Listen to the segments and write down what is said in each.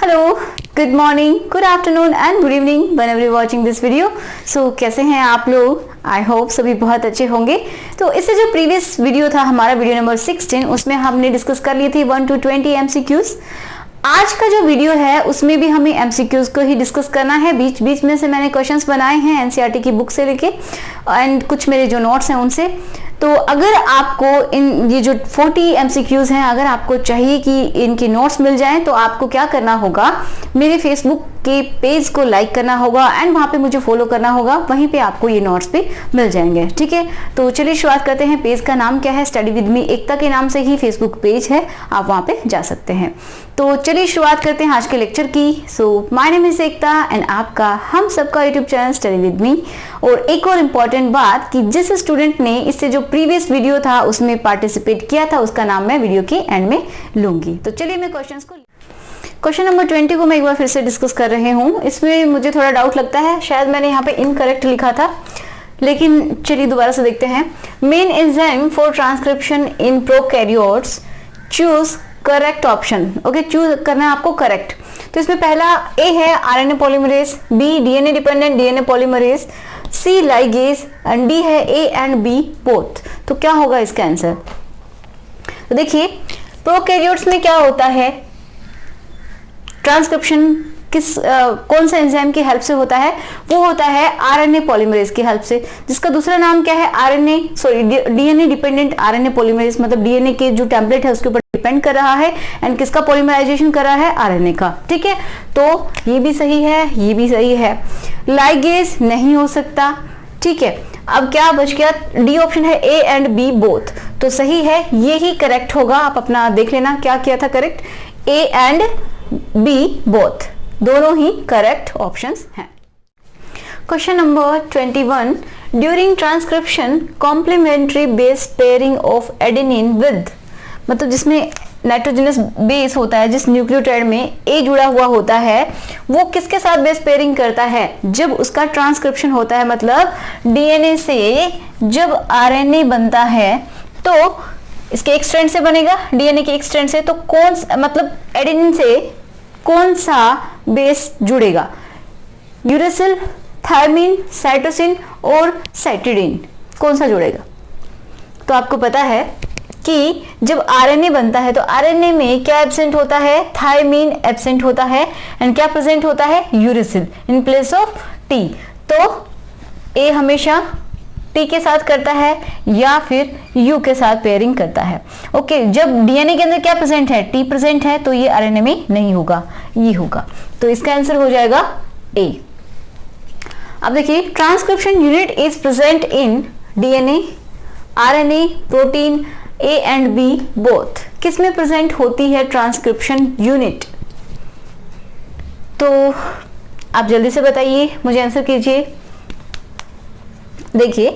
Hello, good morning, good afternoon and good evening whenever you're watching this video. So कैसे हैं आप लोग? I hope सभी बहुत अच्छे होंगे। तो इससे जो प्रीवियस वीडियो था हमारा वीडियो नंबर 16, उसमें हमने डिस्कस कर लिए थे 1 to 20 MCQs। आज का जो वीडियो है उसमें भी हमें MCQs को ही डिस्कस करना है। बीच बीच में से मैंने क्वेश्चंस बनाए हैं NCERT की बुक से लेके एंड कुछ मेरे जो नोट्स हैं उनसे। तो अगर आपको इन ये जो 40 MCQs हैं, अगर आपको चाहिए कि इनकी नोट्स मिल जाएं, तो आपको क्या करना होगा, मेरे फेसबुक के पेज को लाइक करना होगा एंड वहाँ पे मुझे फॉलो करना होगा। वहीं पे आपको ये नोट्स भी मिल जाएंगे, ठीक है। तो चलिए शुरुआत करते हैं। पेज का नाम क्या है? स्टडी विद मी एकता के नाम से ही फेसबुक पेज है, आप वहाँ पे जा सकते हैं। तो चलिए शुरुआत करते हैं आज के लेक्चर की। So my name is Ekta and आपका हम सबका YouTube channel study with me. और एक और इम्पॉर्टेंट बात कि जिस स्टूडेंट ने इससे जो प्रीवियस वीडियो था उसमें पार्टिसिपेट किया था, उसका नाम मैं वीडियो के एंड में लूंगी। तो चलिए मैं क्वेश्चन नंबर 20 को मैं एक बार फिर से डिस्कस कर रही हूँ। इसमें मुझे थोड़ा डाउट लगता है, शायद मैंने यहाँ पे इनकरेक्ट लिखा था, लेकिन चलिए दोबारा से देखते हैं। Main enzyme for transcription in prokaryotes, choose correct option. Okay, choose करना है आपको करेक्ट। तो इसमें पहला ए है RNA polymerase, B DNA dependent DNA polymerase, C ligase and D है ए एंड बी बोथ। तो क्या होगा इसका आंसर? तो देखिए, प्रोकैरियोट्स में क्या होता है, ट्रांसक्रिप्शन कौन सा एंजाइम की हेल्प से होता है? वो होता है आरएनए पॉलीमरेज की हेल्प से, जिसका दूसरा नाम क्या है? DNA dependent RNA polymerase. मतलब डीएनए के जो टेम्पलेट है उसके ऊपर डिपेंड कर रहा है एंड किसका पॉलीमराइजेशन कर रहा है? आरएनए का, ठीक है। तो ये भी सही है, ये भी सही है। लाइगेज नहीं हो सकता, ठीक है। अब क्या बच गया? डी ऑप्शन है ए एंड बी बोथ। तो सही है, ये ही करेक्ट होगा। आप अपना देख लेना क्या किया था correct, A and B both, दोनों ही करेक्ट ऑप्शंस हैं। Question number 21, during transcription complementary base pairing of adenine with, मतलब जिसमें नाइट्रोजनस बेस होता है, जिस न्यूक्लियोटाइड में ए जुड़ा हुआ होता है, वो किसके साथ बेस पेयरिंग करता है जब उसका ट्रांसक्रिप्शन होता है? मतलब डीएनए से जब आरएनए बनता है तो इसके एक स्ट्रैंड से बनेगा, डीएनए के एक स्ट्रैंड से। तो कौन, मतलब एडेनिन से कौन सा बेस जुड़ेगा? यूरेसिल, थायमिन, साइटोसिन और साइटिडीन, कौन सा जुड़ेगा? तो आपको पता है कि जब आरएनए बनता है तो आरएनए में क्या एब्सेंट होता है? थायमिन एब्सेंट होता है एंड क्या प्रेजेंट होता है? Uracil in place of T. तो ए हमेशा टी के साथ करता है या फिर यू के साथ पेयरिंग करता है। ओके, जब डीएनए के अंदर क्या प्रेजेंट है? टी प्रेजेंट है, तो ये आरएनए में नहीं होगा, ये होगा। तो इसका आंसर हो जाएगा ए। अब देखिए, transcription unit is present in DNA, RNA, protein, A and B both. किस में प्रेजेंट होती है ट्रांसक्रिप्शन यूनिट? तो आप जल्दी से बताइए, मुझे आंसर कीजिए। देखिए,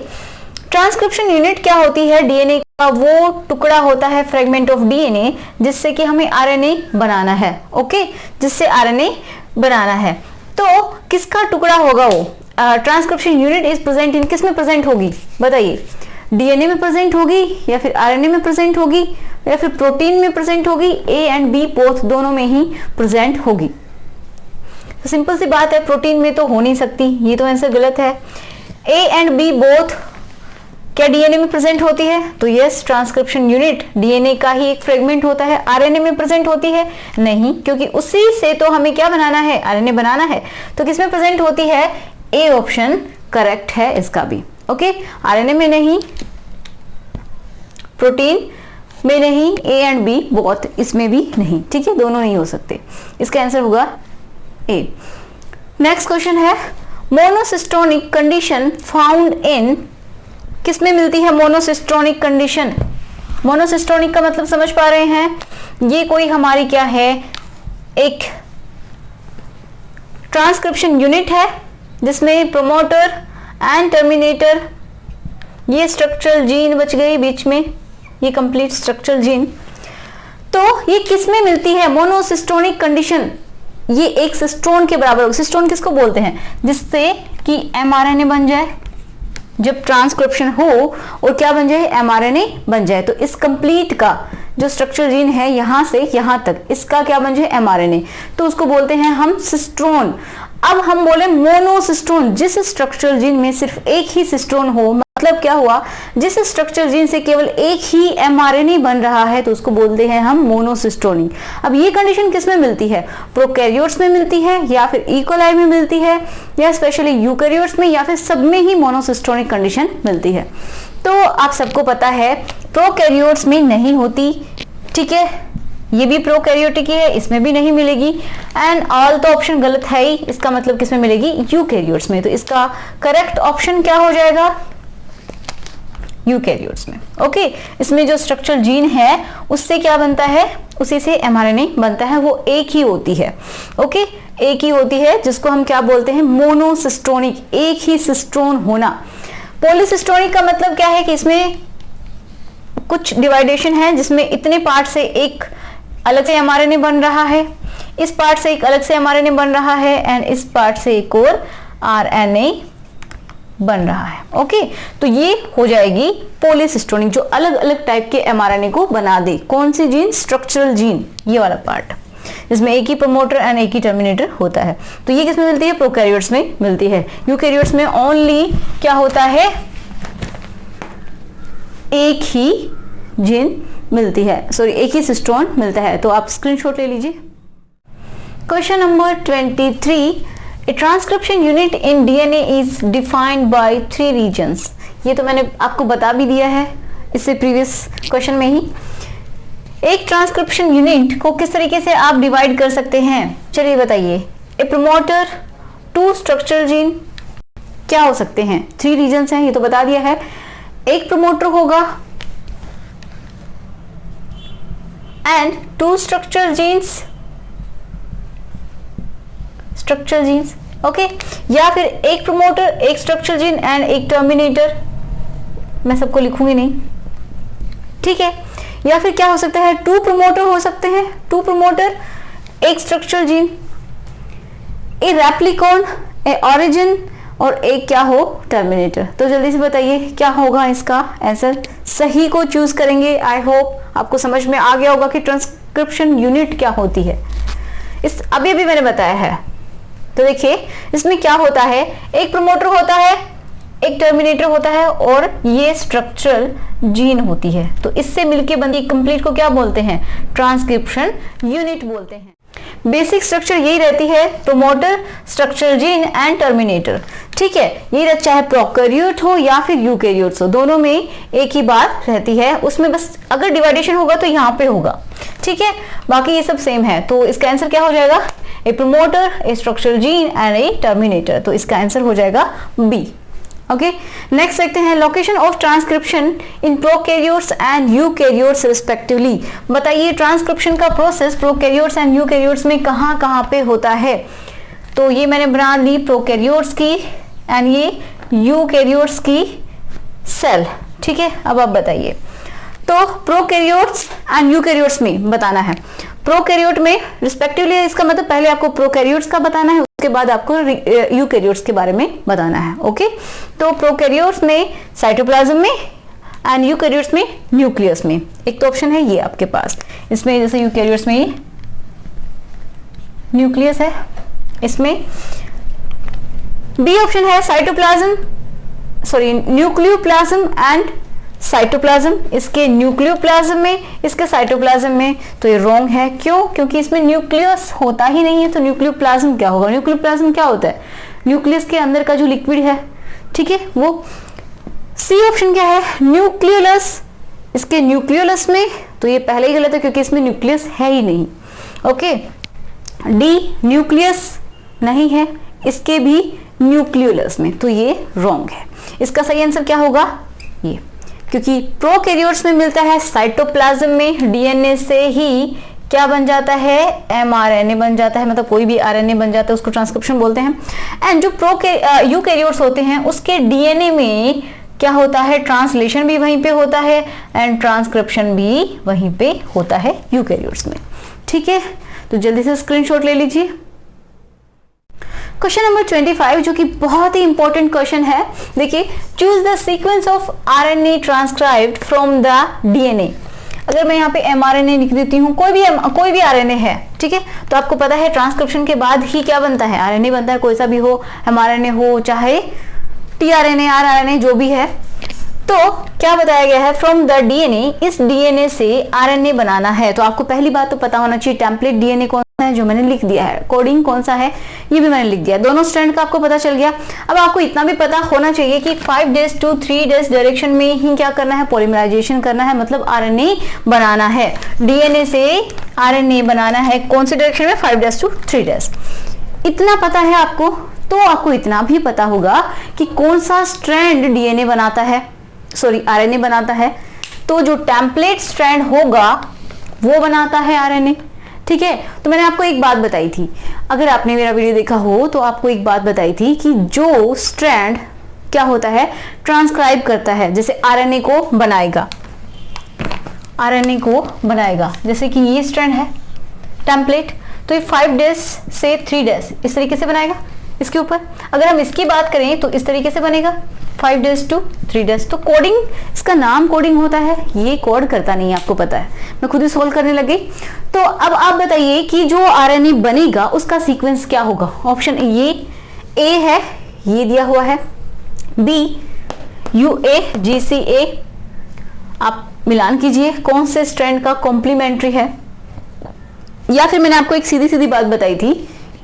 ट्रांसक्रिप्शन यूनिट क्या होती है? डीएनए का वो टुकड़ा होता है, फ्रेगमेंट ऑफ डीएनए, जिससे कि हमें आरएनए बनाना है। ओके, जिससे आरएनए बनाना है। तो किसका टुकड़ा होगा वो? ट्रांसक्रिप्शन यूनिट इज प्रेजेंट इन, किस में प्रेजेंट होगी बताइए? डीएनए में प्रेजेंट होगी या फिर आरएनए में प्रेजेंट होगी या फिर प्रोटीन में प्रेजेंट होगी? ए एंड बी बोथ, दोनों में ही प्रेजेंट होगी। तो सिंपल सी बात है, प्रोटीन में तो हो नहीं सकती, ये तो आंसर गलत है। ए एंड बी बोथ क्या डीएनए में प्रेजेंट होती है? तो यस, ट्रांसक्रिप्शन यूनिट डीएनए का ही एक फ्रेगमेंट होता है। आरएनए में प्रेजेंट होती है? नहीं, क्योंकि उसी से तो हमें क्या बनाना है? आरएनए बनाना है। तो किस में प्रेजेंट होती है? ए ऑप्शन करेक्ट है इसका भी। ओके, आरएनए में नहीं, प्रोटीन में नहीं, ए एंड बी बोथ इसमें भी नहीं, ठीक है, दोनों नहीं हो सकते। इसका आंसर होगा ए। नेक्स्ट क्वेश्चन है, मोनोसिस्टोनिक कंडीशन फाउंड इन, किस में मिलती है मोनोसिस्टोनिक कंडीशन? मोनोसिस्टोनिक का मतलब समझ पा रहे हैं? ये कोई हमारी क्या है, एक ट्रांसक्रिप्शन यूनिट है जिसमें प्रोमोटर एंड टर्मिनेटर, ये स्ट्रक्चरल जीन बच गई बीच में, ये कंप्लीट स्ट्रक्चरल जीन। तो ये किस में मिलती है मोनोसिस्टोनिक कंडीशन? ये एक सिस्टोन के बराबर होगा। सिस्टोन किसको बोलते हैं? जिससे कि एमआरएनए बन जाए, जब ट्रांसक्रिप्शन हो और क्या बन जाए? एमआरएनए बन जाए। तो इस कंप्लीट का जो स्ट्रक्चरल जीन है यहाँ से यहाँ तक, इसका क्या बन जाए एमआरएनए, तो उसको बोलते हैं हम सिस्ट्रोन। अब हम बोले मोनोसिस्ट्रोन, जिस स्ट्रक्चरल जीन में सिर्फ एक ही सिस्ट्रोन हो, मतलब क्या हुआ, जिस स्ट्रक्चरल जीन से केवल एक ही एमआरएनए बन रहा है तो उसको बोलते हैं हम मोनोसिस्ट्रोनिक। अब ये कंडीशन किस में मिलती है, प्रोकैरियोट्स में मिलती है या फिर ई कोलाई में मिलती है या स्पेशली यूकैरियोट्स में या फिर सब में ही मोनोसिस्ट्रोनिक कंडीशन मिलती है। तो आप सबको पता है प्रोकैरियोट्स में नहीं होती, ठीक है, ये भी प्रोकैरियोटिक ही है, इसमें भी नहीं मिलेगी, एंड ऑल तो ऑप्शन गलत है ही, इसका मतलब किसमें मिलेगी, यूकैरियोट्स में। तो इसका करेक्ट ऑप्शन क्या हो जाएगा, यूकैरियोट्स में। ओके, इसमें जो स्ट्रक्चरल जीन है उससे क्या बनता है, उसी से एमआरएनए बनता है, वो एक ही होती है। ओके, एक ही होती है, जिसको हम क्या बोलते हैं, मोनोसिस्ट्रोनिक, एक ही सिस्ट्रोन होना। पॉलीसिस्ट्रोनिक का मतलब क्या है कि इसमें कुछ डिवाइडेशन है, जिसमें इतने पार्ट से एक अलग से एमआरएनए बन रहा है, इस पार्ट से एक अलग से एमआरएनए बन रहा है, एंड इस पार्ट से एक और आरएनए बन रहा है। ओके, तो ये हो जाएगी पॉलीसिस्ट्रोनिक, जो अलग अलग टाइप के एमआरएनए को बना दे। कौन सी जीन, स्ट्रक्चरल जीन, ये वाला पार्ट, जिसमें एक ही प्रमोटर एंड एक ही टर्मिनेटर होता है। तो ये किसमें मिलती है, प्रोकैरियोट्स में मिलती है। यूकैरियोट्स में ओनली क्या होता है, एक ही जीन मिलती है, सॉरी एक ही सिस्ट्रोन मिलता है। तो आप स्क्रीनशॉट ले लीजिए। Question number 23, A transcription unit in DNA is defined by 3 regions। ये तो मैंने आपको बता भी दिया है इससे प्रीवियस क्वेश्चन में ही। एक ट्रांसक्रिप्शन यूनिट को किस तरीके से आप डिवाइड कर सकते हैं, चलिए बताइए। ए प्रमोटर, 2 स्ट्रक्चरल जीन, क्या हो सकते हैं, 3 रीजन्स हैं, ये तो बता दिया है। एक प्रमोटर होगा and 2 structural genes, structural genes, okay, या फिर एक प्रमोटर, एक स्ट्रक्चरल जीन एंड एक टर्मिनेटर, मैं सबको लिखूंगी नहीं, ठीक है। या फिर क्या हो सकता है, 2 प्रमोटर हो सकते हैं, 2 प्रमोटर, एक स्ट्रक्चरल जीन, ए रेप्लिकॉन, ए ऑरिजिन और एक क्या हो, टर्मिनेटर। तो जल्दी से बताइए क्या होगा इसका आंसर, सही को चूज करेंगे। आई होप आपको समझ में आ गया होगा कि ट्रांसक्रिप्शन यूनिट क्या होती है। इस अभी अभी मैंने बताया है। तो देखिए इसमें क्या होता है, एक प्रमोटर होता है, एक टर्मिनेटर होता है और ये स्ट्रक्चरल जीन होती है। तो इससे मिलके बनती कंप्लीट को क्या बोलते हैं, ट्रांसक्रिप्शन यूनिट बोलते हैं। बेसिक स्ट्रक्चर यही रहती है, promoter, structural gene and terminator, ठीक है। ये चाहे प्रोकैरियोट हो या फिर यूकैरियोट्स हो, दोनों में एक ही बात रहती है। उसमें बस अगर डिवाइडेशन होगा तो यहाँ पे होगा, ठीक है, बाकी ये सब सेम है। तो इसका आंसर क्या हो जाएगा, a promoter, a structural gene and a terminator. तो इसका आंसर हो जाएगा बी। ओके, नेक्स्ट देखते हैं, location of transcription in prokaryotes and eukaryotes respectively. बताइए ट्रांसक्रिप्शन का प्रोसेस प्रोकैरियोट्स एंड यूकैरियोट्स में कहाँ कहाँ पे होता है। तो ये मैंने बना ली प्रोकैरियोट्स की एंड ये यूकैरियोट्स की सेल, ठीक है। अब आप बताइए, तो प्रोकैरियोट्स एंड यूकैरियोट्स में बताना है। प्रोकैरियोट में रिस्पेक्टिवली, इसका मतलब पहले आपको प्रोकैरियोट्स का बताना है, उसके बाद आपको यूकैरियोट्स के बारे में बताना है। ओके, तो प्रोकैरियोट्स में साइटोप्लाज्म में एंड यूकैरियोट्स में न्यूक्लियस में। एक तो ऑप्शन है ये आपके पास, इसमें जैसे यूकैरियोट्स में ये न्यूक्लियस है, इसमें बी ऑप्शन है cytoplasm, sorry nucleoplasm and cytoplasm. इसके न्यूक्लियोप्लाज्म में, इसके साइटोप्लाज्म में। तो ये रॉन्ग है, क्यों, क्योंकि इसमें न्यूक्लियस होता ही नहीं है। तो न्यूक्लियोप्लाज्म क्या होगा, न्यूक्लियोप्लाज्म क्या होता है, न्यूक्लियस के अंदर का जो लिक्विड है, ठीक है, वो। सी ऑप्शन क्या है, न्यूक्लियोलस, इसके न्यूक्लियोलस में। तो ये पहले ही गलत है क्योंकि इसमें न्यूक्लियस है ही नहीं। ओके, डी न्यूक्लियस नहीं है, इसके भी न्यूक्लियोलस में। तो ये रॉन्ग है। इसका सही आंसर क्या होगा, ये, क्योंकि प्रोकैरियोट्स में मिलता है साइटोप्लाज्म में, डीएनए से ही क्या बन जाता है, एमआरएनए बन जाता है, मतलब कोई भी आरएनए बन जाता है, उसको ट्रांसक्रिप्शन बोलते हैं। एंड जो यूकैरियोट्स होते हैं उसके डीएनए में क्या होता है, ट्रांसलेशन भी वहीं पे होता है एंड ट्रांसक्रिप्शन भी वहीं पे होता है यूकैरियोट्स में, ठीक है। तो जल्दी से स्क्रीनशॉट ले लीजिए। क्वेश्चन नंबर 25 जो कि बहुत ही इंपॉर्टेंट क्वेश्चन है, देखिए, choose the sequence of RNA transcribed from the DNA. अगर मैं यहाँ पे mRNA लिख देती हूँ, कोई भी RNA है, ठीक है, तो आपको पता है ट्रांसक्रिप्शन के बाद ही क्या बनता है, RNA बनता है, कोई सा भी हो, mRNA हो चाहे tRNA, rRNA जो भी है। तो क्या बताया गया है, फ्रॉम द डीएनए, इस डीएनए से आरएनए बनाना है। तो आपको पहली बात तो पता होना चाहिए टेम्पलेट डीएनए कौन सा है, जो मैंने लिख दिया है, कोडिंग कौन सा है ये भी मैंने लिख दिया, दोनों स्ट्रैंड का आपको पता चल गया। अब आपको इतना भी पता होना चाहिए कि 5 days to 3 days डायरेक्शन में ही क्या करना है, पॉलीमराइजेशन करना है, मतलब आरएनए बनाना है, डीएनए से आरएनए बनाना है, कौन से डायरेक्शन में, 5 days to 3 days। इतना पता है आपको, तो आपको इतना भी पता होगा कि कौन सा स्ट्रैंड डीएनए बनाता है, सॉरी आरएनए बनाता है, तो जो टेम्पलेट स्ट्रैंड होगा वो बनाता है आरएनए, ठीक है। तो मैंने आपको एक बात बताई थी, अगर आपने मेरा वीडियो देखा हो तो आपको एक बात बताई थी कि जो स्ट्रैंड क्या होता है, ट्रांसक्राइब करता है, जैसे आरएनए को बनाएगा, आरएनए को बनाएगा, जैसे कि ये स्ट्रैंड है टेम्पलेट, तो ये 5 days से 3 days इस तरीके से बनाएगा इसके ऊपर। अगर हम इसकी बात करें तो इस तरीके से बनेगा 5 days to 3 days। तो कोडिंग, इसका नाम कोडिंग होता है, ये कोड करता नहीं है, आपको पता है, मैं खुद ही सोल्व करने लग गई। तो अब आप बताइए कि जो आरएनए बनेगा उसका सीक्वेंस क्या होगा। ऑप्शन ये ए है, ये दिया हुआ है, बी UAGCA, आप मिलान कीजिए कौन से स्ट्रैंड का कॉम्प्लीमेंट्री है, या फिर मैंने आपको एक सीधी सीधी बात बताई थी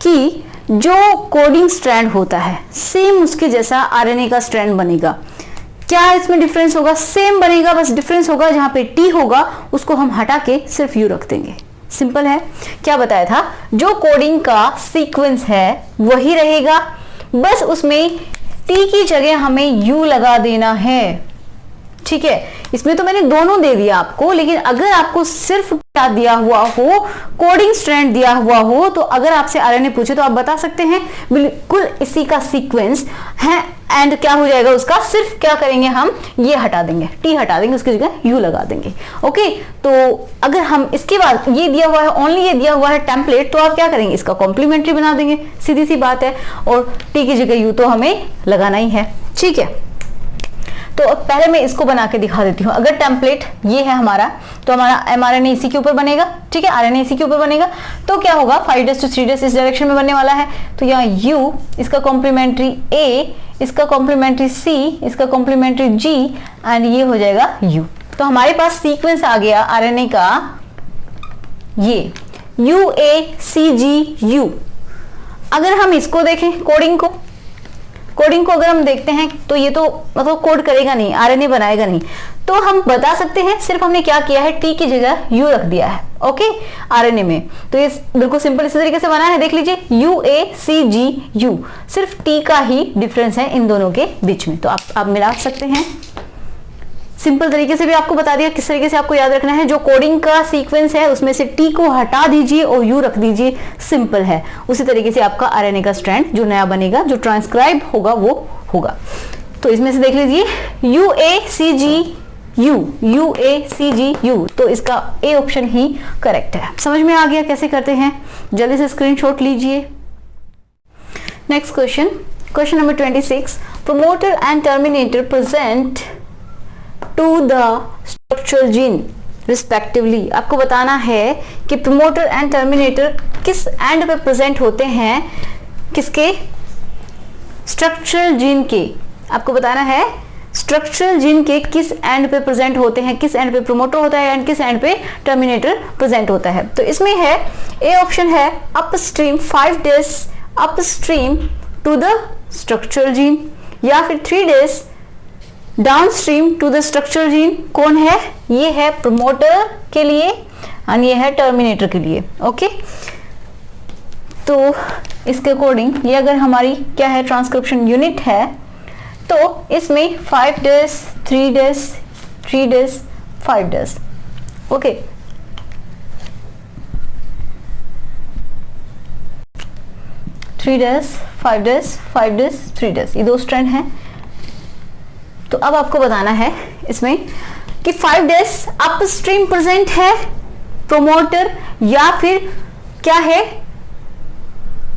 कि जो कोडिंग स्ट्रैंड होता है सेम उसके जैसा आरएनए का स्ट्रैंड बनेगा। क्या इसमें डिफरेंस होगा, सेम बनेगा, बस डिफरेंस होगा जहां पे टी होगा उसको हम हटा के सिर्फ यू रख देंगे, सिंपल है। क्या बताया था, जो कोडिंग का सीक्वेंस है वही रहेगा, बस उसमें टी की जगह हमें यू लगा देना है, ठीक है। इसमें तो मैंने दोनों दे दिया आपको, लेकिन अगर आपको सिर्फ क्या दिया हुआ हो, कोडिंग स्ट्रैंड दिया हुआ हो, तो अगर आपसे आरएनए पूछे तो आप बता सकते हैं बिल्कुल इसी का सीक्वेंस है, एंड क्या हो जाएगा उसका, सिर्फ क्या करेंगे हम, ये हटा देंगे, टी हटा देंगे, उसकी जगह यू लगा देंगे, ओके। तो अगर हम इसके बाद ये दिया हुआ है, ओनली ये दिया हुआ है टेम्पलेट, तो आप क्या करेंगे, इसका कॉम्प्लीमेंट्री बना देंगे, सीधी सी बात है, और टी की जगह यू तो हमें लगाना ही है, ठीक है। तो पहले मैं इसको बना के दिखा देती हूँ। अगर टेम्पलेट ये है हमारा, तो हमारा mRNA इसी के ऊपर बनेगा, ठीक है, RNA इसी के ऊपर बनेगा, तो क्या होगा, 5 days to 3 days इस डायरेक्शन में बनने वाला है, तो यहाँ U, इसका कॉम्प्लीमेंट्री A, इसका कॉम्प्लीमेंट्री C, इसका कॉम्प्लीमेंट्री G, एंड ये हो जाएगा U। तो हमारे पास सीक्वेंस आ गया आरएनए का, ये UACGU। अगर हम इसको देखें, कोडिंग को अगर हम देखते हैं तो ये तो मतलब कोड करेगा नहीं, आरएनए बनाएगा नहीं, तो हम बता सकते हैं सिर्फ हमने क्या किया है, टी की जगह यू रख दिया है, ओके, आरएनए में। तो ये बिल्कुल सिंपल इसी तरीके से बना है, देख लीजिए UACGU, सिर्फ टी का ही डिफरेंस है इन दोनों के बीच में, तो आप मिला सकते हैं। सिंपल तरीके से भी आपको बता दिया किस तरीके से आपको याद रखना है, जो कोडिंग का सीक्वेंस है उसमें से टी को हटा दीजिए और यू रख दीजिए, सिंपल है। उसी तरीके से आपका आरएनए का स्ट्रैंड जो नया बनेगा, जो ट्रांसक्राइब होगा वो होगा। तो इसमें से देख लीजिए UACGU, तो इसका ए ऑप्शन ही करेक्ट है। समझ में आ गया कैसे करते हैं, जल्दी से स्क्रीनशॉट लीजिए। Next question number 26, promoter and terminator present to the structural gene respectively. आपको बताना है कि प्रोमोटर एंड टर्मिनेटर किस एंड पे प्रेजेंट होते हैं, किसके, स्ट्रक्चरल जीन के। आपको बताना है स्ट्रक्चरल जीन के किस एंड पे प्रेजेंट होते हैं, किस एंड पे प्रोमोटर होता है एंड किस एंड पे टर्मिनेटर प्रेजेंट होता है। तो इसमें है ए ऑप्शन है upstream 5 days upstream to the structural gene, या फिर 3 days downstream to the structural gene. कौन है, ये है प्रोमोटर के लिए और ये है टर्मिनेटर के लिए, ओके। तो इसके अकॉर्डिंग ये अगर हमारी क्या है, ट्रांसक्रिप्शन यूनिट है, तो इसमें 5 days 3 days 3 days 5 days, okay. Three days 5 days 5 days 3 days, ये दो स्ट्रैंड हैं। तो अब आपको बताना है इसमें कि 5 days अपस्ट्रीम प्रेजेंट है प्रोमोटर, या फिर क्या है,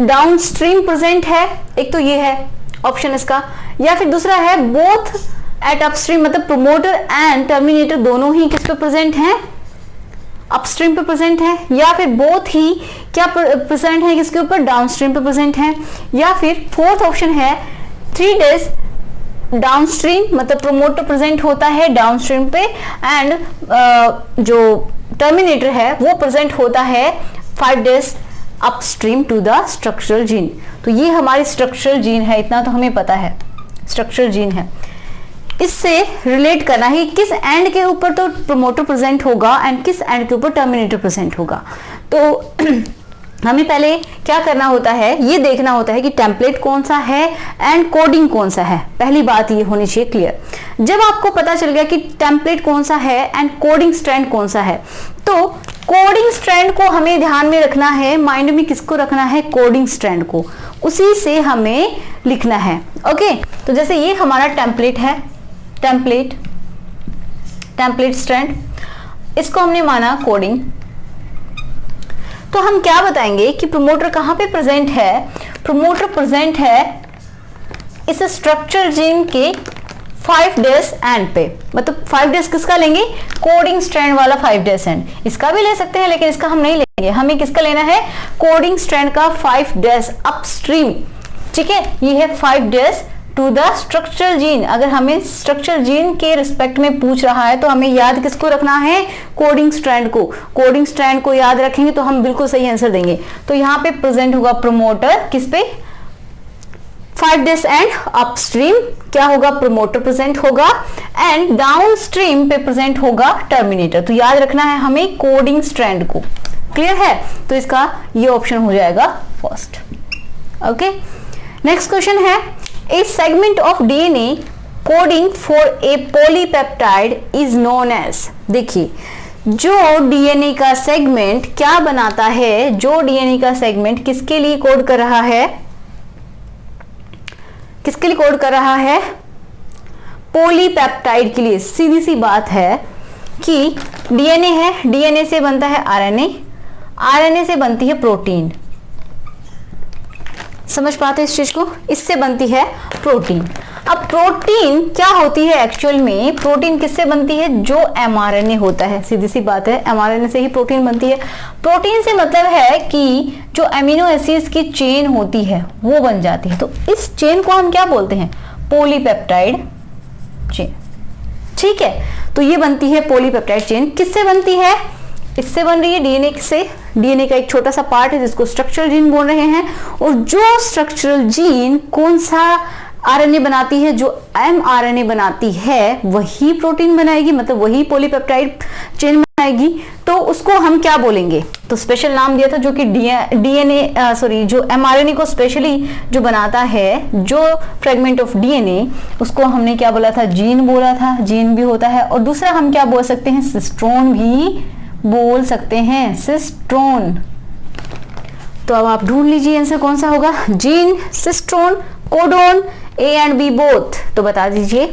डाउनस्ट्रीम प्रेजेंट है, एक तो ये है ऑप्शन इसका, या फिर दूसरा है बोथ एट अपस्ट्रीम, मतलब प्रोमोटर एंड टर्मिनेटर दोनों ही किस पे प्रेजेंट हैं, अपस्ट्रीम पे प्रेजेंट है, या फिर बोथ ही क्या प्रेजेंट है किसके ऊपर, डाउनस्ट्रीम पे प्रेजेंट है, या फिर फोर्थ ऑप्शन है 3 days डाउनस्ट्रीम, मतलब प्रोमोटर प्रेजेंट होता है डाउनस्ट्रीम पे, एंड जो टर्मिनेटर है वो प्रेजेंट होता है 5 days upstream to the structural gene. तो ये हमारी स्ट्रक्चरल जीन है, इतना तो हमें पता है स्ट्रक्चरल जीन है। इससे रिलेट करना है किस एंड के ऊपर तो प्रोमोटर प्रेजेंट होगा एंड किस एंड के ऊपर टर्मिनेटर प्रेजेंट होगा। तो हमें पहले क्या करना होता है, ये देखना होता है कि टेम्पलेट कौन सा है एंड कोडिंग कौन सा है। पहली बात ये होनी चाहिए क्लियर। जब आपको पता चल गया कि टेम्पलेट कौन सा है एंड कोडिंग स्ट्रैंड कौन सा है, तो कोडिंग स्ट्रैंड को हमें ध्यान में रखना है, माइंड में किसको रखना है, कोडिंग स्ट्रैंड को, उसी से हमें लिखना है। ओके, तो जैसे ये हमारा टेम्पलेट है, टेम्पलेट स्ट्रैंड, इसको हमने माना कोडिंग। तो हम क्या बताएंगे कि प्रमोटर कहां पे प्रेजेंट है, प्रमोटर प्रेजेंट है इस स्ट्रक्चर जीन के 5 days एंड पे, मतलब 5 days किसका लेंगे, कोडिंग स्ट्रैंड वाला 5 days एंड, इसका भी ले सकते हैं लेकिन इसका हम नहीं लेंगे, हमें किसका लेना है, कोडिंग स्ट्रैंड का 5 days अपस्ट्रीम। ठीक है, ये है 5 days to the structural gene. अगर हमें स्ट्रक्चरल जीन के रिस्पेक्ट में पूछ रहा है तो हमें याद किसको रखना है, कोडिंग स्ट्रैंड को। कोडिंग स्ट्रैंड को याद रखेंगे तो हम बिल्कुल सही आंसर देंगे। तो यहाँ पे प्रेजेंट होगा प्रमोटर किस पे, 5 days एंड अपस्ट्रीम क्या होगा, प्रमोटर प्रेजेंट होगा, एंड डाउनस्ट्रीम पे प्रेजेंट होगा टर्मिनेटर। तो याद रखना है हमें कोडिंग स्ट्रैंड को। क्लियर है, तो इसका ये ऑप्शन हो जाएगा फर्स्ट। ओके, नेक्स्ट क्वेश्चन है, A segment of DNA coding for a polypeptide is known as। देखिए, जो DNA का सेगमेंट क्या बनाता है, जो DNA का सेगमेंट किसके लिए कोड कर रहा है, किसके लिए कोड कर रहा है, पॉलीपेप्टाइड के लिए। सीधी सी बात है कि DNA है, DNA से बनता है RNA, RNA से बनती है प्रोटीन। समझ पाते हैं इस चीज को, इससे बनती है प्रोटीन। अब प्रोटीन क्या होती है एक्चुअल में, प्रोटीन किससे बनती है, जो mRNA होता है। सीधी सी बात है, mRNA से ही प्रोटीन बनती है। प्रोटीन से मतलब है कि जो अमीनो एसिड्स की चेन होती है वो बन जाती है। तो इस चेन को हम क्या बोलते हैं, पॉलीपेप्टाइड चेन। ठीक है, तो ये बनती है पॉलीपेप्टाइड चेन। किससे बनती है, इससे बन रही है डीएनए से। डीएनए का एक छोटा सा पार्ट है जिसको स्ट्रक्चरल जीन बोल रहे हैं, और जो स्ट्रक्चरल जीन कौन सा आरएनए बनाती है, जो एमआरएनए बनाती है वही प्रोटीन बनाएगी, मतलब वही पॉलीपेप्टाइड चेन बनाएगी। तो उसको हम क्या बोलेंगे, तो स्पेशल नाम दिया था जो कि जो एमआरएनए को स्पेशली जो बनाता है, जो फ्रेगमेंट ऑफ डीएनए, उसको हमने क्या बोला था, जीन बोला था। जीन भी होता है, और दूसरा हम क्या बोल सकते हैं, सिस्ट्रोन भी बोल सकते हैं, सिस्ट्रोन। तो अब आप ढूंढ लीजिए आंसर कौन सा होगा, gene, cistron, codon, A and B both. तो बता दीजिए,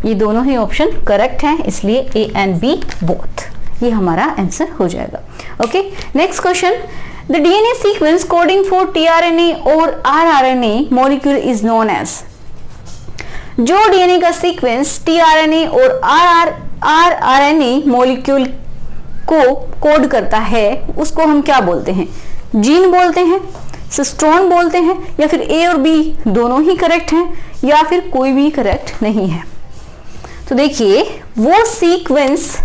ये दोनों ही ऑप्शन करेक्ट हैं, इसलिए ए एंड बी बोथ ये हमारा आंसर हो जाएगा। Okay, next question, the DNA sequence coding for tRNA और rRNA molecule is known as. जो डीएनए का सीक्वेंस टीआरएनए और आरआरएनए मॉलिक्यूल को कोड करता है उसको हम क्या बोलते हैं, जीन बोलते हैं, सिस्ट्रोन बोलते हैं, या फिर ए और बी दोनों ही करेक्ट हैं, या फिर कोई भी करेक्ट नहीं है। तो देखिए, वो सीक्वेंस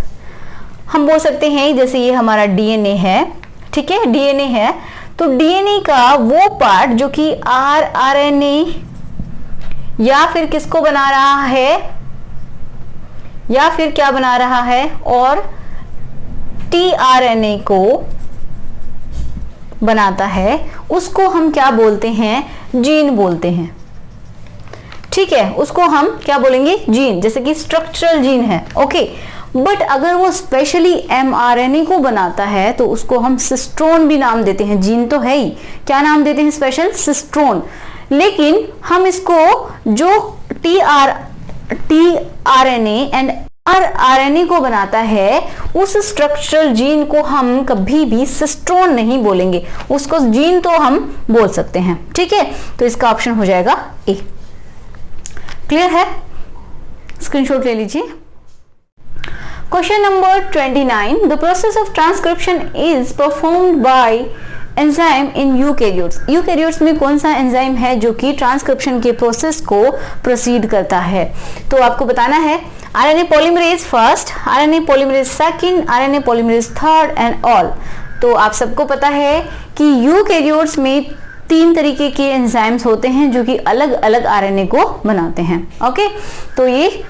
हम बोल सकते हैं, जैसे ये हमारा डीएनए है, ठीक है, डीएनए है, तो डीएनए का वो पार्ट जो कि आरआरएनए या फिर किसको बना रहा है, या फिर क्या बना रहा है, और टीआरएनए को बनाता है, उसको हम क्या बोलते हैं, जीन बोलते हैं। ठीक है, उसको हम क्या बोलेंगे, जीन, जैसे कि स्ट्रक्चरल जीन है। ओके, बट अगर वो स्पेशली एमआरएनए को बनाता है तो उसको हम सिस्ट्रोन भी नाम देते हैं। जीन तो है ही, क्या नाम देते हैं, स्पेशल सिस्ट्रोन। लेकिन हम इसको जो टीआरएनए एंड आरएनए को बनाता है, उस स्ट्रक्चरल जीन को हम कभी भी सिस्ट्रोन नहीं बोलेंगे, उसको जीन तो हम बोल सकते हैं। ठीक है, तो इसका ऑप्शन हो जाएगा ए। क्लियर है, स्क्रीनशॉट ले लीजिए। Question number 29, the process of transcription is performed by enzyme in eukaryotes. Eukaryotes में कौन सा एंजाइम है जो कि ट्रांसक्रिप्शन के प्रोसेस को प्रोसीड करता है? तो आपको बताना है RNA polymerase first, RNA polymerase second, RNA polymerase third and all. तो आप सबको पता है कि यूकैरियोट्स में 3 तरीके के एंजाइम्स होते हैं जो कि अलग अलग आरएनए को बनाते हैं। ओके, तो ये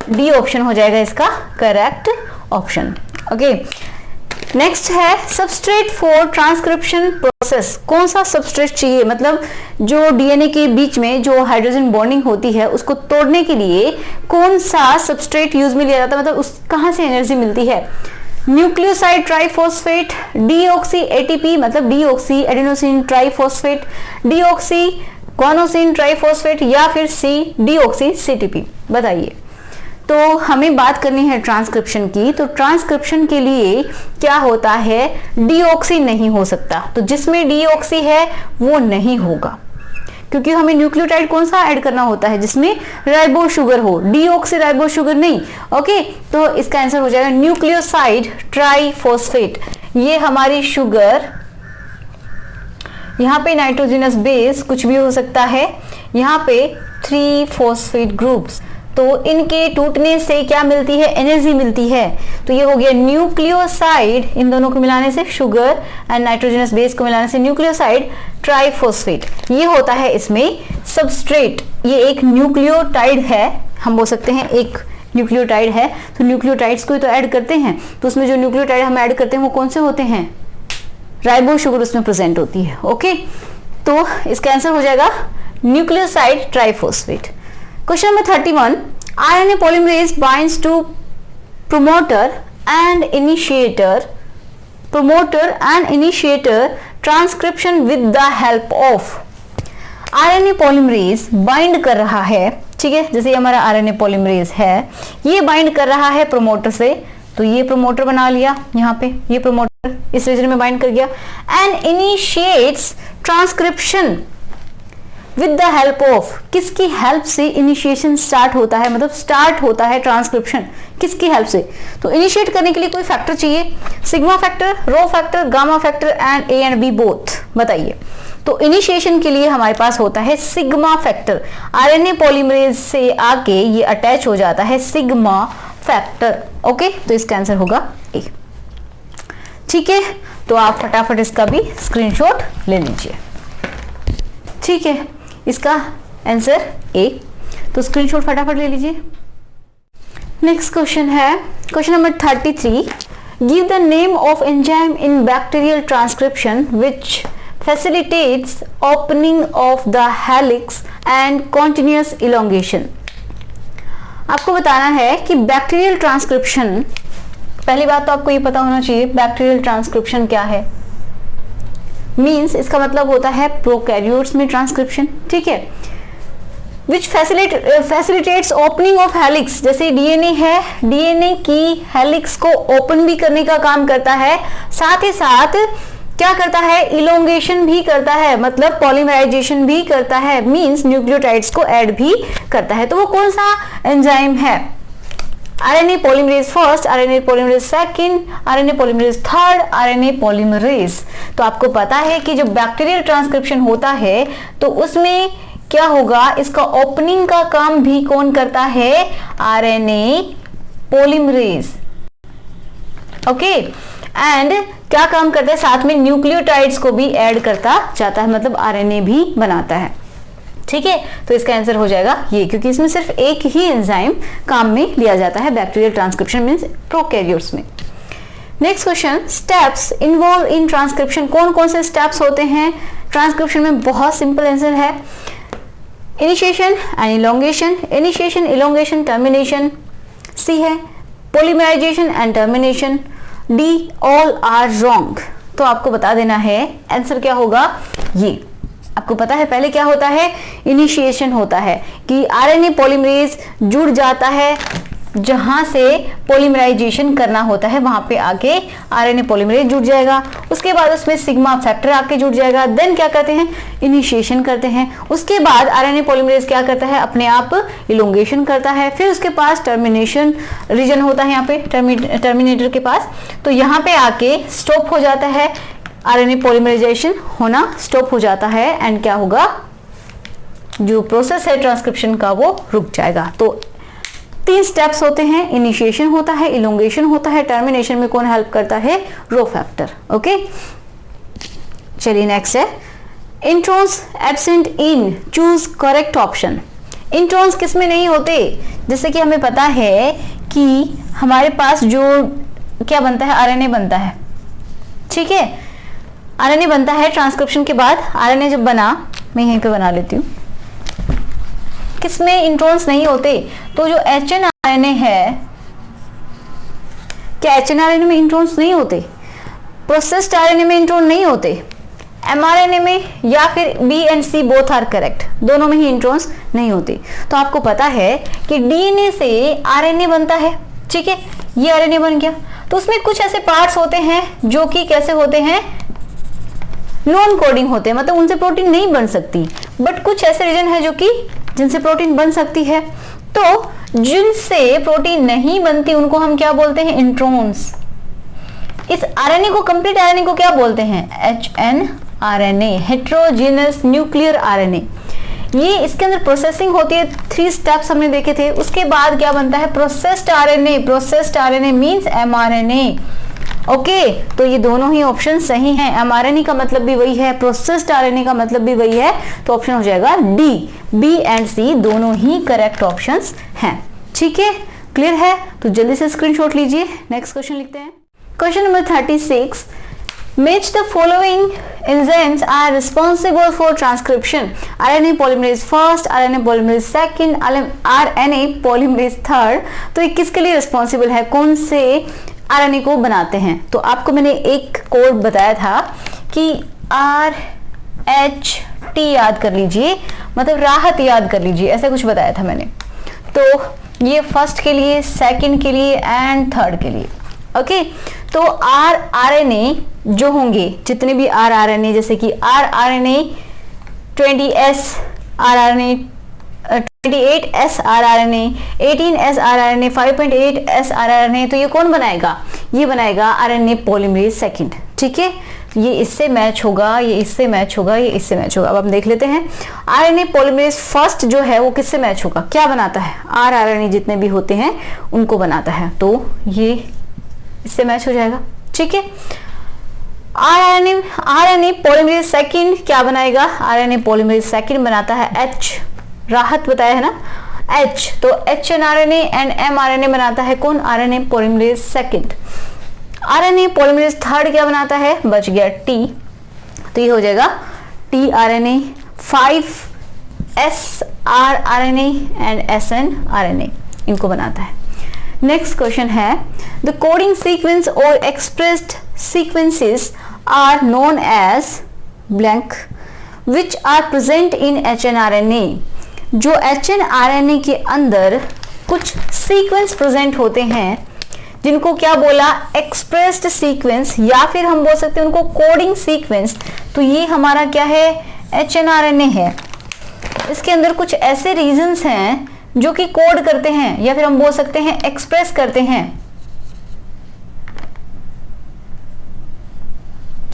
डी ऑप्शन हो जाएगा इसका करेक्ट ऑप्शन। ओके, नेक्स्ट है सबस्ट्रेट फॉर ट्रांसक्रिप्शन प्रोसेस। कौन सा सबस्ट्रेट चाहिए, मतलब जो डीएनए के बीच में जो हाइड्रोजन बॉन्डिंग होती है उसको तोड़ने के लिए कौन सा सबस्ट्रेट यूज में लिया जाता है, मतलब उस कहां से एनर्जी मिलती है? न्यूक्लियोसाइड ट्राइफॉस्फेट, डीऑक्सी एटीपी मतलब deoxy adenosine triphosphate, deoxy guanosine triphosphate या फिर सी डीऑक्सी सीटीपी। बताइए। तो हमें बात करनी है ट्रांसक्रिप्शन की, तो ट्रांसक्रिप्शन के लिए क्या होता है, डीऑक्सी नहीं हो सकता। तो जिसमें डीऑक्सी है वो नहीं होगा, क्योंकि हमें न्यूक्लियोटाइड कौन सा ऐड करना होता है जिसमें राइबो शुगर हो, डीऑक्सी राइबो शुगर नहीं। ओके, तो इसका आंसर हो जाएगा न्यूक्लियोसाइड ट्राइफॉस्फेट। ये हमारी शुगर, यहाँ पे नाइट्रोजनस बेस कुछ भी हो सकता है, यहाँ पे 3 फॉस्फेट ग्रुप्स, तो इनके टूटने से क्या मिलती है, एनर्जी मिलती है। तो ये हो गया न्यूक्लियोसाइड, इन दोनों को मिलाने से शुगर एंड नाइट्रोजनस बेस को मिलाने से न्यूक्लियोसाइड ट्राइफॉस्फेट। ये होता है इसमें सबस्ट्रेट। ये एक न्यूक्लियोटाइड है, हम बोल सकते हैं एक न्यूक्लियोटाइड है। तो न्यूक्लियोटाइड्स को तो ऐड करते हैं, तो उसमें जो न्यूक्लियोटाइड हम ऐड करते हैं वो कौन से होते हैं, राइबो शुगर उसमें प्रेजेंट होती है। ओके, तो इसका आंसर हो जाएगा nucleoside triphosphate. Question number 31, RNA polymerase binds to promoter and initiator transcription with the help of। RNA polymerase bind कर रहा है, ठीक है, जैसे हमारा RNA polymerase है, ये bind कर रहा है promoter से, तो ये promoter बना लिया, यहाँ पे ये promoter इस रीजन में bind कर गया, and initiates transcription with the help of. किसकी हेल्प से इनिशिएशन स्टार्ट होता है, मतलब स्टार्ट होता है ट्रांसक्रिप्शन किसकी हेल्प से? तो इनिशिएट करने के लिए कोई फैक्टर चाहिए, sigma factor, rho factor, gamma factor and A and B both. बताइए। तो इनिशिएशन के लिए हमारे पास होता है सिग्मा फैक्टर। आरएनए पॉलीमरेज से आके ये अटैच हो जाता है सिग्मा फैक्टर। ओके, तो इसका आंसर होगा ए। ठीक है, तो आप फटाफट इसका भी स्क्रीनशॉट ले लीजिए। ठीक है, इसका आंसर ए, तो स्क्रीनशॉट फटाफट ले लीजिए। नेक्स्ट क्वेश्चन है question number 33, give the name of enzyme in bacterial transcription which facilitates opening of the helix and continuous elongation. आपको बताना है कि बैक्टीरियल ट्रांसक्रिप्शन, पहली बात तो आपको ये पता होना चाहिए बैक्टीरियल ट्रांसक्रिप्शन क्या है। मीन्स इसका मतलब होता है प्रोकैरियोट्स में ट्रांसक्रिप्शन, ठीक है, which facilitates opening of helix. जैसे डीएनए है, डीएनए की हेलिक्स को ओपन भी करने का काम करता है, साथ ही साथ क्या करता है, इलोंगेशन भी करता है, मतलब पॉलीमराइजेशन भी करता है, मीन्स न्यूक्लियोटाइड्स को ऐड भी करता है। तो वो कौन सा एंजाइम है? RNA polymerase first, RNA polymerase second, RNA polymerase third, RNA polymerase. तो आपको पता है कि जब बैक्टीरियल ट्रांसक्रिप्शन होता है तो उसमें क्या होगा, इसका ओपनिंग का काम भी कौन करता है, आरएनए पॉलीमरेज। ओके, एंड क्या काम करता है, साथ में न्यूक्लियोटाइड्स को भी ऐड करता जाता है, मतलब आरएनए भी बनाता है। ठीक है, तो इसका आंसर हो जाएगा ये, क्योंकि इसमें सिर्फ एक ही एंजाइम काम में लिया जाता है बैक्टीरियल ट्रांसक्रिप्शन मींस प्रोकैरियोट्स में। Next question, steps involve in transcription. कौन कौन से स्टेप्स होते हैं ट्रांसक्रिप्शन में? बहुत सिंपल आंसर है, initiation and elongation, initiation, elongation, termination. C है polymerisation and termination. D all are wrong. तो आपको बता देना है आंसर क्या होगा, ये आपको पता है। पहले क्या होता है, इनिशिएशन होता है कि आरएनए पॉलीमरेज जुड़ जाता है जहां से पॉलीमराइजेशन करना होता है वहां पे आके आरएनए पॉलीमरेज जुड़ जाएगा। उसके बाद उसमें सिग्मा फैक्टर आके जुड़ जाएगा। देन क्या करते हैं, इनिशिएशन करते हैं। उसके बाद आरएनए पॉलीमरेज क्या करता है, अपने आप इलोंगेशन करता है। फिर उसके पास टर्मिनेशन रीजन होता है, यहाँ पे टर्मिनेटर के पास, तो यहाँ पे आके स्टॉप हो जाता है, आरएनए पॉलीमराइजेशन होना स्टॉप हो जाता है। एंड क्या होगा, जो प्रोसेस है ट्रांसक्रिप्शन का वो रुक जाएगा। तो 3 स्टेप्स होते हैं, इनिशिएशन होता है, इलोंगेशन होता है, टर्मिनेशन में कौन हेल्प करता है, रो फैक्टर। ओके, चलिए नेक्स्ट है introns absent in, choose correct option. Introns किस में नहीं होते, जैसे कि हमें पता है कि हमारे पास जो क्या बनता है, आरएनए बनता है, ठीक है, आरएनए बनता है ट्रांसक्रिप्शन के बाद। आरएनए जब बना, मैं यहीं पे बना लेती हूँ, किसमें इंट्रॉन्स नहीं होते, तो जो एचएनआरएनए है, क्या एचएनआरएनए में इंट्रॉन्स नहीं होते, प्रोसेस्ड आरएनए में इंट्रॉन नहीं होते, एमआरएनए में या फिर B and C both are correct, दोनों में ही इंट्रॉन्स नहीं होते। तो आपको पता है कि डीएनए से आरएनए बनता है, ठीक है, ये आरएनए बन गया, तो उसमें कुछ ऐसे पार्ट्स होते हैं जो कि कैसे होते हैं, नॉन कोडिंग होते हैं, मतलब उनसे प्रोटीन नहीं बन सकती। बट कुछ ऐसे रीजन है जो कि जिनसे प्रोटीन बन सकती है। तो जिनसे प्रोटीन नहीं बनती उनको हम क्या बोलते हैं, इंट्रॉन्स। इस आरएनए को, कंप्लीट आरएनए को क्या बोलते हैं, एचएनआरएनए, हेटेरोजेनस न्यूक्लियर आरएनए। ये इसके अंदर प्रोसेसिंग होती है, 3 स्टेप्स हमने देखे थे। उसके बाद क्या बनता है, processed RNA. Processed RNA means mRNA. Okay, तो ये दोनों ही ऑप्शन सही हैं। एमआरएनए का मतलब भी वही है, प्रोसेस्ड आरएनए का मतलब भी वही है, तो ऑप्शन हो जाएगा डी। बी एंड सी दोनों ही करेक्ट ऑप्शंस हैं। ठीक है, क्लियर है, तो जल्दी से स्क्रीनशॉट लीजिए। नेक्स्ट क्वेश्चन लिखते हैं। Question number 36, which the following enzymes are responsible for transcription? RNA polymerase first, RNA polymerase second, RNA polymerase third। तो ये किसके लिए रिस्पॉन्सिबल है, कौन से आरएनए को बनाते हैं? तो आपको मैंने एक कोड बताया था कि RH-T याद कर लीजिए, मतलब राहत याद कर लीजिए, ऐसा कुछ बताया था मैंने। तो ये फर्स्ट के लिए, सेकंड के लिए एंड थर्ड के लिए। ओके, तो RNA जो होंगे, जितने भी RNA, जैसे कि RNA 20S RNA, 28S RNA, 18S RNA, 5.8S RNA, तो ये कौन बनाएगा, ये बनाएगा RNA पॉलीमरेज सेकंड। ठीक है, ये इससे मैच होगा, ये इससे मैच होगा, ये इससे मैच होगा। अब हम देख लेते हैं RNA पॉलीमरेज फर्स्ट जो है वो किससे मैच होगा, क्या बनाता है, RNA जितने भी होते हैं उनको बनाता है, तो ये इससे मैच हो जाएगा। ठीक है, RNA पॉलीमरेज सेकंड क्या बनाएगा, RNA पॉलीमरेज सेकंड बनाता है H, राहत बताया है ना, H, तो HNRNA एंड mRNA बनाता है कौन, RNA polymerase second. RNA polymerase third क्या बनाता है, बच गया T, तो ये हो जाएगा tRNA, 5S rRNA and SNRNA, इनको बनाता है। नेक्स्ट क्वेश्चन है, द कोडिंग सीक्वेंस और expressed sequences are known as blank which are present in HNRNA। जो HNRNA के अंदर कुछ सीक्वेंस प्रेजेंट होते हैं जिनको क्या बोला, एक्सप्रेस्ड सीक्वेंस, या फिर हम बोल सकते हैं उनको कोडिंग सीक्वेंस। तो ये हमारा क्या है, HNRNA है। इसके अंदर कुछ ऐसे रीजन्स हैं जो कि कोड करते हैं, या फिर हम बोल सकते हैं एक्सप्रेस करते हैं।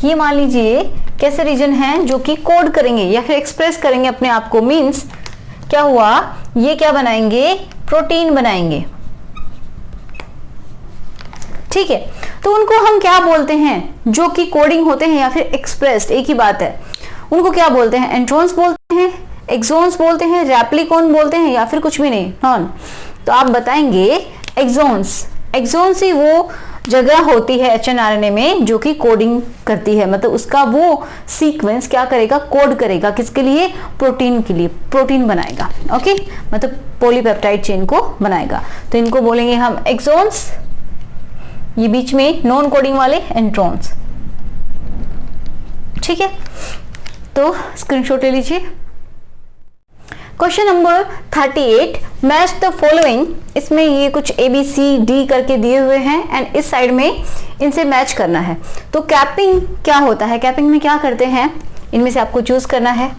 ये मान लीजिए कैसे रीजन हैं जो कि कोड करेंगे या फिर एक्सप्रेस करेंगे अपने आप को, मींस क्या हुआ, ये क्या बनाएंगे, प्रोटीन बनाएंगे। ठीक है, तो उनको हम क्या बोलते हैं, जो कि कोडिंग होते हैं या फिर एक्सप्रेस्ड, एक ही बात है। उनको क्या बोलते हैं, एंट्रॉन्स बोलते हैं, एक्सोन्स बोलते हैं, रेप्लिकॉन बोलते हैं, या फिर कुछ भी नहीं, नॉन। तो आप बताएंगे एक्सोन्स। एक्सोन्स ही वो जगह होती है HNRNA में जो कि कोडिंग करती है, मतलब उसका वो सीक्वेंस क्या करेगा, कोड करेगा, किसके लिए, प्रोटीन के लिए, प्रोटीन बनाएगा। ओके, मतलब पॉलीपेप्टाइड चेन को बनाएगा। तो इनको बोलेंगे हम एक्सोन्स, ये बीच में नॉन कोडिंग वाले एंट्रॉन्स। ठीक है, तो स्क्रीनशॉट ले लीजिए। Question number 38, match the following. इसमें ये कुछ ABCD करके दिए हुए हैं एंड इस साइड में इनसे मैच करना है। तो कैपिंग क्या होता है, कैपिंग में क्या करते हैं, इनमें से आपको चूज करना है।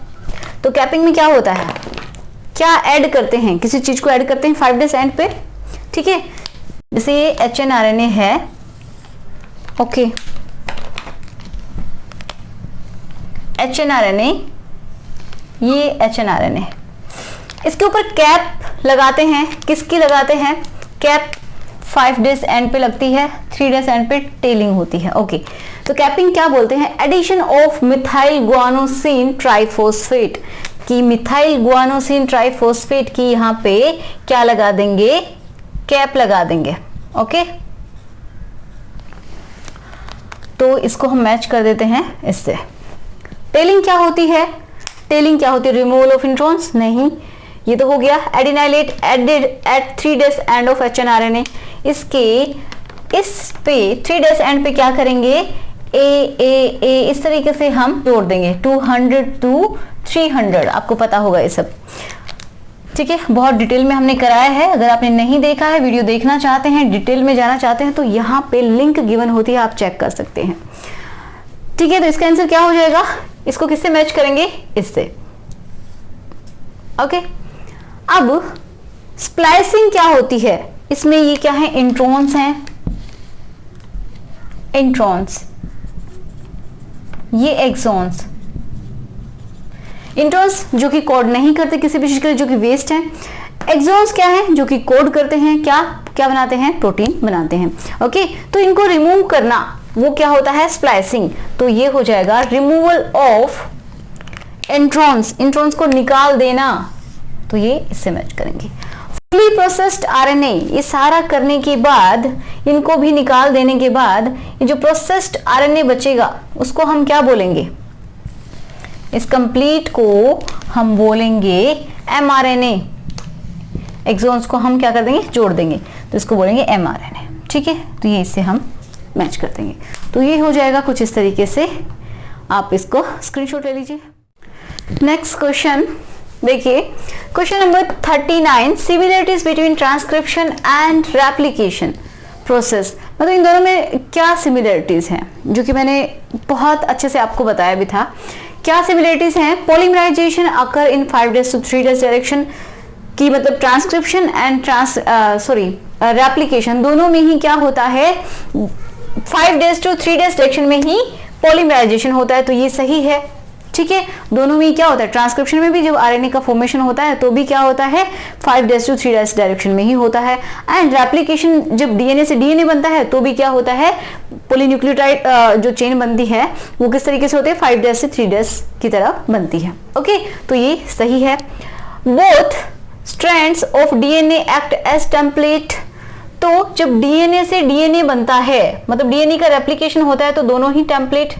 तो कैपिंग में क्या होता है, क्या ऐड करते हैं, किसी चीज को ऐड करते हैं 5 डेज एंड पे, ठीक है। जैसे ये HNRNA है, ओके, HNRNA, ये HNRNA, इसके ऊपर कैप लगाते हैं। किसकी लगाते हैं, कैप 5 डेज एंड पे लगती है, 3 डेज एंड पे टेलिंग होती है, ओके। तो कैपिंग क्या बोलते हैं, addition of methyl guanosine triphosphate की, मिथाइल गुआनोसिन ट्राइफॉस्फेट की यहाँ पे क्या लगा देंगे, कैप लगा देंगे, ओके। तो इसको हम मैच कर देते हैं इससे। टेलिंग क्या होती है, टेलिंग क्या होती है, रिमूवल ऑफ इंट्रॉन्स, नहीं, ये तो हो गया। Adenylate added at 3 days end of HNRNA, इसके इस पे 3 डेज एंड पे क्या करेंगे, ए इस तरीके से हम जोड़ देंगे 200 to 300, आपको पता होगा ये सब, ठीक है। बहुत डिटेल में हमने कराया है, अगर आपने नहीं देखा है, वीडियो देखना चाहते हैं, डिटेल में जाना चाहते हैं, तो यहाँ पे लिंक गिवन होती है, आप चेक कर सकते हैं, ठीक है। तो इसका आंसर क्या हो जाएगा, इसको किससे मैच करेंगे, इससे, ओके। अब स्प्लाइसिंग क्या होती है, इसमें ये क्या है, इंट्रॉन्स हैं, इंट्रॉन्स, ये एक्सॉन्स। इंट्रॉन्स जो कि कोड नहीं करते किसी भी चीज के लिए, जो कि वेस्ट है। एक्सॉन्स क्या है, जो कि कोड करते हैं, क्या क्या बनाते हैं, प्रोटीन बनाते हैं, ओके। तो इनको रिमूव करना, वो क्या होता है, स्प्लाइसिंग। तो ये हो जाएगा रिमूवल ऑफ इंट्रॉन्स, इंट्रॉन्स को निकाल देना, तो ये इससे मैच करेंगे। फुली प्रोसेस्ड RNA, ये सारा करने के बाद, इनको भी निकाल देने के बाद, ये जो प्रोसेस्ड RNA बचेगा उसको हम क्या बोलेंगे, इस कंप्लीट को हम बोलेंगे mRNA। एक्सॉन्स को हम क्या कर देंगे, जोड़ देंगे, तो इसको बोलेंगे mRNA, ठीक है। तो ये इससे हम मैच कर देंगे। तो ये हो जाएगा कुछ इस तरीके से, आप इसको स्क्रीनशॉट ले लीजिए। नेक्स्ट क्वेश्चन देखिए, question number 39, similarities between transcription and replication process. मतलब इन दोनों में क्या सिमिलरिटीज हैं, जो कि मैंने बहुत अच्छे से आपको बताया भी था। क्या सिमिलरिटीज हैं, polymerisation occur in 5 days to 3 days direction की, मतलब ट्रांसक्रिप्शन एंड रेप्लिकेशन दोनों में ही क्या होता है, 5 डेज to 3 डेज डायरेक्शन में ही पॉलीमराइजेशन होता है, तो ये सही है, ठीक है। दोनों में क्या होता है, ट्रांसक्रिप्शन में भी जब RNA का फॉर्मेशन होता है तो भी क्या होता है, 5 डेज to 3 डेज डायरेक्शन में ही होता है। एंड रेप्लिकेशन जब DNA से DNA बनता है तो भी क्या होता है, पॉलीन्यूक्लियोटाइड जो चेन बनती है वो किस तरीके से होती है, 5 डेज से 3 डेज की तरह बनती है, ओके। तो ये सही है। Both strands of DNA act as template, तो जब DNA से DNA बनता है, मतलब DNA का रेप्लिकेशन होता है, तो दोनों ही टेम्पलेट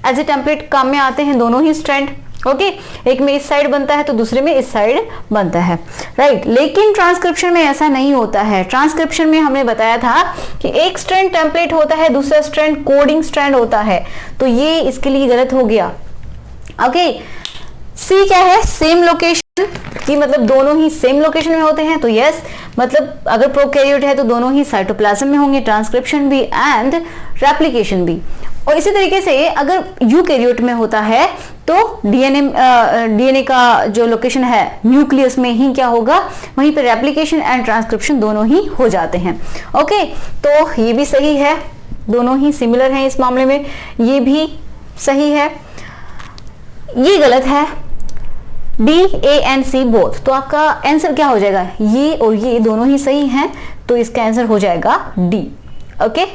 एज ए टेम्पलेट काम में आते हैं, दोनों ही स्ट्रैंड, ओके। एक में इस साइड बनता है तो दूसरे में इस साइड बनता है, राइट। लेकिन ट्रांसक्रिप्शन में ऐसा नहीं होता है। ट्रांसक्रिप्शन में हमने बताया था कि एक स्ट्रैंड टेम्पलेट होता है, दूसरा स्ट्रैंड कोडिंग स्ट्रैंड होता है, तो ये इसके लिए गलत हो गया, ओके। सी क्या है, सेम लोकेशन की, मतलब दोनों ही सेम लोकेशन में होते हैं, तो यस, मतलब अगर प्रोकैरियोट है तो दोनों ही साइटोप्लाज्म में होंगे, ट्रांसक्रिप्शन भी एंड रेप्लिकेशन भी। और इसी तरीके से अगर यूकैरियोट में होता है तो डीएनए का जो लोकेशन है न्यूक्लियस में ही क्या होगा, वहीं पर रेप्लिकेशन एंड ट्रांसक्रिप्शन दोनों ही हो जाते हैं, ओके। तो ये भी सही है, दोनों ही सिमिलर हैं इस मामले में, ये भी सही है। ये गलत है, D A and C both, तो आपका आंसर क्या हो जाएगा, ये और ये दोनों ही सही हैं, तो इसका आंसर हो जाएगा डी, ओके।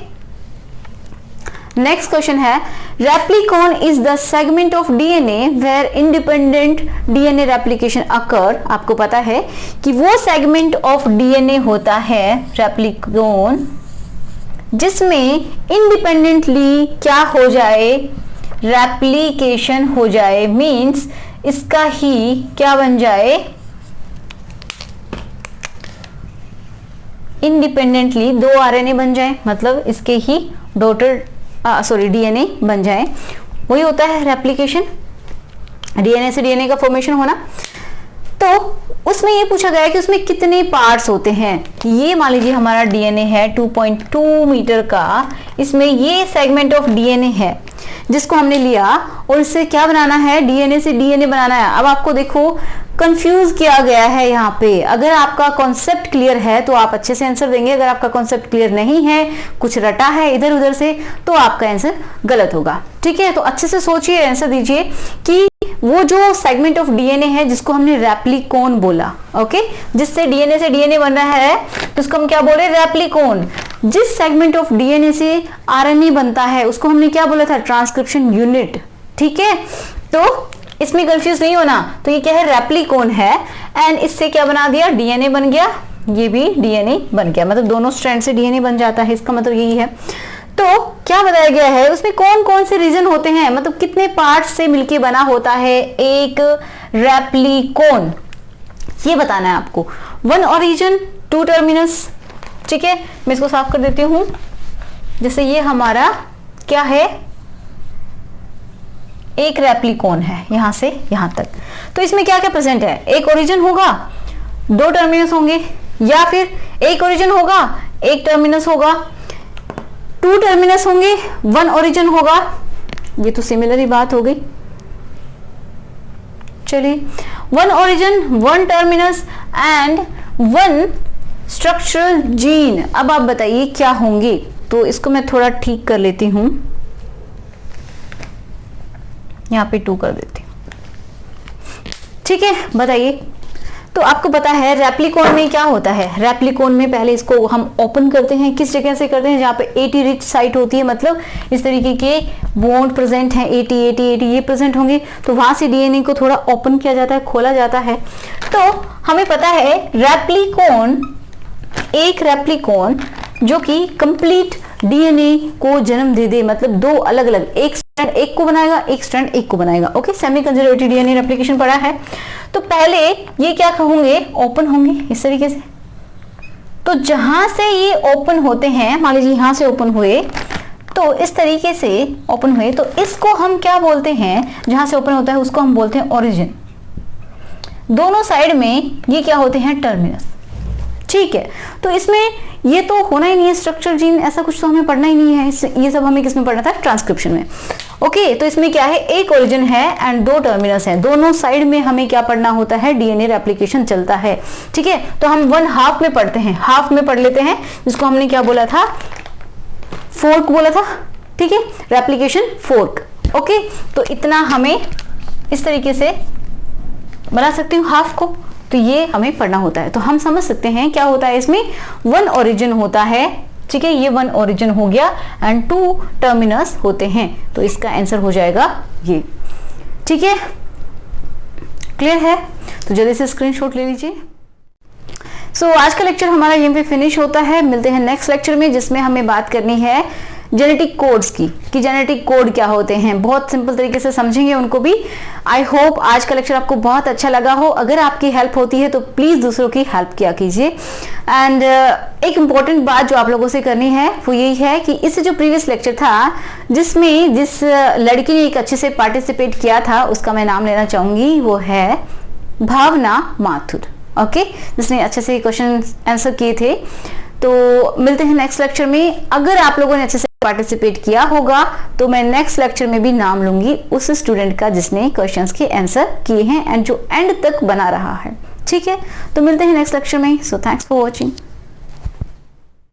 नेक्स्ट क्वेश्चन है, replicon is the segment of DNA where independent DNA replication occur. आपको पता है कि वो सेगमेंट ऑफ डीएनए होता है रेप्लिकॉन जिसमें इंडिपेंडेंटली क्या हो जाए, रेप्लिकेशन हो जाए, मींस इसका ही क्या बन जाए, इंडिपेंडेंटली 2 आरएनए बन जाए, मतलब इसके ही डॉटर डीएनए बन जाए, वही होता है रेप्लिकेशन, डीएनए से डीएनए का फॉर्मेशन होना। तो उसमें ये पूछा गया है कि उसमें कितने पार्ट्स होते हैं। ये मान लीजिए हमारा डीएनए है 2.2 मीटर का, इसमें ये सेगमेंट ऑफ डीएनए है जिसको हमने लिया और इससे क्या बनाना है, डीएनए से डीएनए बनाना है। अब आपको देखो कंफ्यूज किया गया है यहाँ पे। अगर आपका कॉन्सेप्ट क्लियर है तो आप अच्छे से आंसर देंगे, अगर आपका कॉन्सेप्ट क्लियर नहीं है, कुछ रटा है इधर उधर से, तो आपका आंसर गलत होगा। ठीक है, तो अच्छे से सोचिए, आंसर दीजिए कि वो जो सेगमेंट ऑफ डीएनए है जिसको हमने रेप्लिकोन बोला, ओके, जिससे डीएनए से डीएनए बन रहा है तो उसको हम क्या बोले, रेप्लिकोन। जिस सेगमेंट ऑफ डीएनए से आरएनए बनता है उसको हमने क्या बोला था, ट्रांसक्रिप्शन यूनिट। ठीक है, तो इसमें कंफ्यूज नहीं होना। तो ये क्या है, रेप्लिकोन है, एंड इससे क्या बना दिया, डीएनए बन गया, ये भी डीएनए बन गया, मतलब दोनों स्ट्रैंड से डीएनए बन जाता है, इसका मतलब यही है। तो क्या बताया गया है, उसमें कौन कौन से रीजन होते हैं, मतलब कितने पार्ट से मिलके बना होता है एक रेप्लिकोन, ये बताना है आपको। 1 ओरिजिन 2 टर्मिनस। ठीक है, मैं इसको साफ कर देती हूं। जैसे ये हमारा क्या है, एक रेप्लिकोन है यहां से यहां तक। तो इसमें क्या क्या प्रेजेंट है, एक ओरिजिन होगा, 2 टर्मिनस होंगे, या फिर एक ओरिजिन होगा, एक टर्मिनस होगा, 2 टर्मिनस होंगे, 1 ओरिजिन होगा। ये तो सिमिलर ही बात हो गई। चलिए, 1 origin, 1 terminus and 1 structural gene. अब आप बताइए क्या होंगे। तो इसको मैं थोड़ा ठीक कर लेती हूं, यहाँ पे 2 कर देती हूँ। ठीक है, बताइए। तो आपको पता है रेप्लिकोन में क्या होता है, रेप्लिकोन में पहले इसको हम ओपन करते हैं, किस जगह से करते हैं, जहाँ पे 80 रिच साइट होती है, मतलब इस तरीके के बॉन्ड प्रेजेंट हैं, 80 ये प्रेजेंट होंगे, तो वहां से डीएनए को थोड़ा ओपन किया जाता है, खोला जाता है। तो हमें पता है रेप्लिकोन, एक रेप्लिकोन जो कि कंप्लीट डीएनए को जन्म दे दे, मतलब 2 अलग अलग, एक स्ट्रैंड एक को बनाएगा, एक स्ट्रैंड एक को बनाएगा। Okay, semi conservative DNA replication पढ़ा है। तो पहले ये क्या होंगे, ओपन होंगे इस तरीके से। तो जहां से ये ओपन होते हैं, मान लीजिए यहां से ओपन हुए, तो इस तरीके से ओपन हुए, तो इसको हम क्या बोलते हैं, जहां से ओपन होता है उसको हम बोलते हैं ओरिजिन। दोनों साइड में ये क्या होते हैं, टर्मिनस। ठीक है, तो इसमें ये तो होना ही नहीं है स्ट्रक्चर जीन, ऐसा कुछ तो हमें पढ़ना ही नहीं है। ये सब हमें किसमें पढ़ना था, ट्रांसक्रिप्शन में। ओके, तो इसमें क्या है, एक ओरिजिन है एंड 2 टर्मिनस है, दोनों साइड में हमें क्या पढ़ना होता है, डीएनए रेप्लिकेशन चलता है। ठीक है, तो हम 1/2 में पढ़ते हैं, हाफ में पढ़ लेते हैं, जिसको हमने क्या बोला था, फोर्क बोला था। ठीक है, रेप्लिकेशन फोर्क। ओके, तो इतना हमें इस तरीके से बना सकती हूँ हाफ को, तो ये हमें पढ़ना होता है। तो हम समझ सकते हैं क्या होता है, इसमें 1 ओरिजिन होता है। ठीक है, ये 1 ओरिजिन हो गया एंड 2 टर्मिनस होते हैं, तो इसका आंसर हो जाएगा ये। ठीक है, क्लियर है? तो जल्दी से स्क्रीनशॉट ले लीजिए। सो आज का लेक्चर हमारा यहीं पे फिनिश होता है। मिलते हैं नेक्स्ट लेक्चर में, जिसमें हमें बात करनी है जेनेटिक कोड्स की, कि जेनेटिक कोड क्या होते हैं। बहुत सिंपल तरीके से समझेंगे उनको भी। आई होप आज का लेक्चर आपको बहुत अच्छा लगा हो। अगर आपकी हेल्प होती है तो प्लीज दूसरों की हेल्प किया कीजिए। एंड एक इम्पॉर्टेंट बात जो आप लोगों से करनी है वो यही है कि इससे जो प्रीवियस लेक्चर था, जिसमें जिस लड़की ने एक अच्छे से पार्टिसिपेट किया था, उसका मैं नाम लेना चाहूंगी, वो है भावना माथुर। ओके, जिसने अच्छे से क्वेश्चन आंसर किए थे। तो मिलते हैं नेक्स्ट लेक्चर में। अगर आप लोगों ने अच्छे से पार्टिसिपेट किया होगा तो मैं नेक्स्ट लेक्चर में भी नाम लूंगी उस स्टूडेंट का जिसने क्वेश्चंस के आंसर किए हैं एंड जो एंड तक बना रहा है। ठीक है, तो मिलते हैं नेक्स्ट लेक्चर में। So thanks for watching.